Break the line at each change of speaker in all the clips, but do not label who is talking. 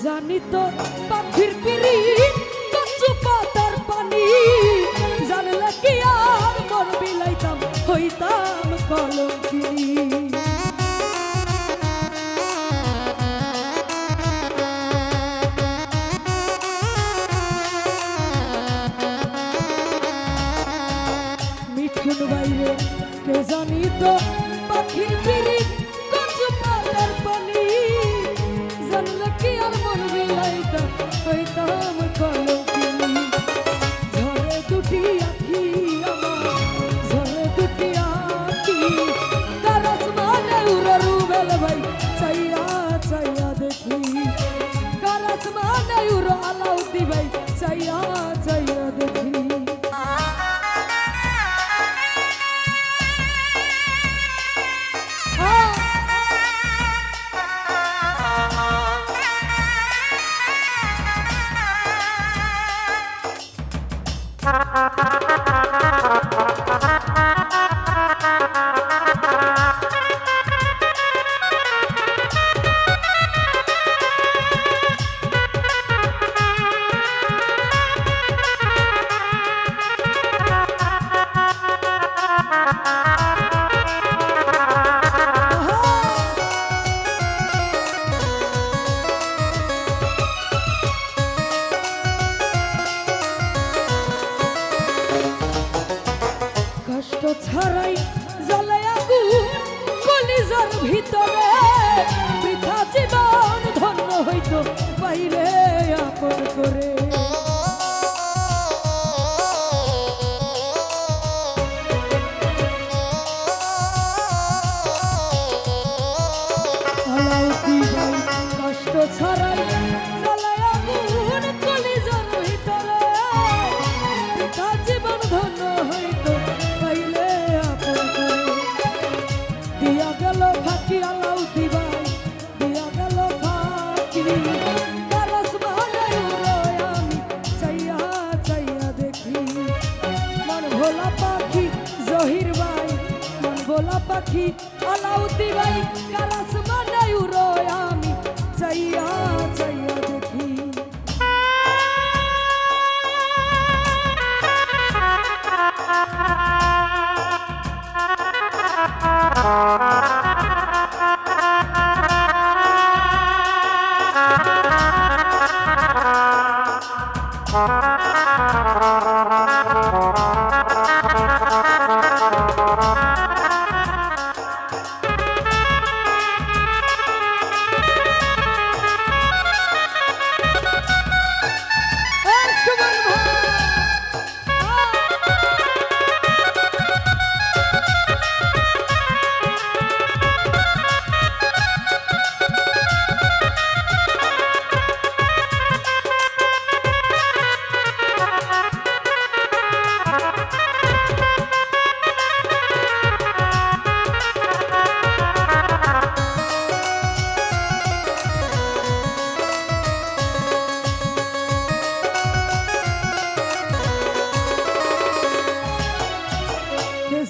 জানি তো পাখির পিড়ি কচু পাতার পানি জানলে কি আর মন বিলাইতাম হইতাম কলঙ্কিনী মিঠুন বাইরে কে জানি তো পাখির পিড়ি কচু পাতার পানি জানলে কি আর মন বিলাইতাম হইতাম কলঙ্কিনী ঝরে দুটি আখি আমার ঝরে দুটি আখি তার আসমানে উড়ে রুবেল ভাই চাইয়া চাইয়া দেখি কার আসমানে উড়ে আলাউদ্দি ভাই চাইয়া চাইয়া দেখি কষ্ট ছাড়াই জ্বলে আগুন কলিজার ভিতরে বৃথা জীবন ধন্য হইতো বাইরে আপন করে কষ্ট ছাড়াই জ্বলে আগুন কলিজার ভিতরে বৃথা জীবন ধন্য হইতো ফাঁকি আলাউদ্দি ভাই দিয়া গেল ফাঁকি তার আসমানে উড়ে আমি চাইয়া চাইয়া দেখি মন ভোলা পাখি জহির ভাই মন ভোলা পাখি আলাউদ্দি ভাই তার আসমানে উড়ে আমি চাইয়া চাইয়া দেখি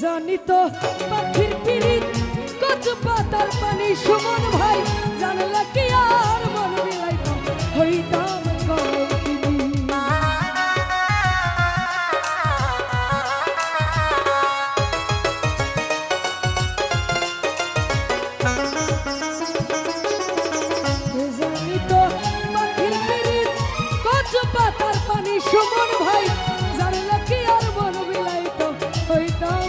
জানি তো পাখির পিড়িত কচু পাতার পানি সুমন ভাই জানলে কি আর মন বিলাইতাম হইতাম কলঙ্কিনী জানি তো পাখির পিড়িত কচু পাতার পানি সুমন ভাই জানলে কি আর মন বিলাইতাম হইতাম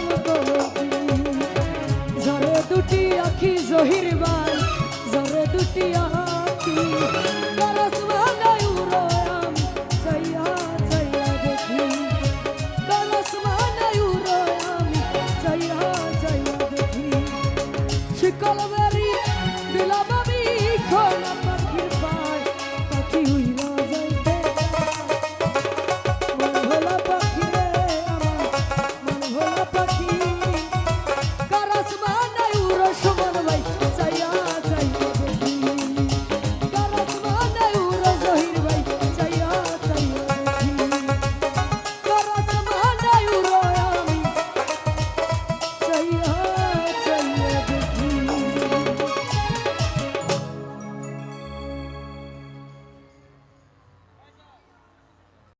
দুটি আখি জহির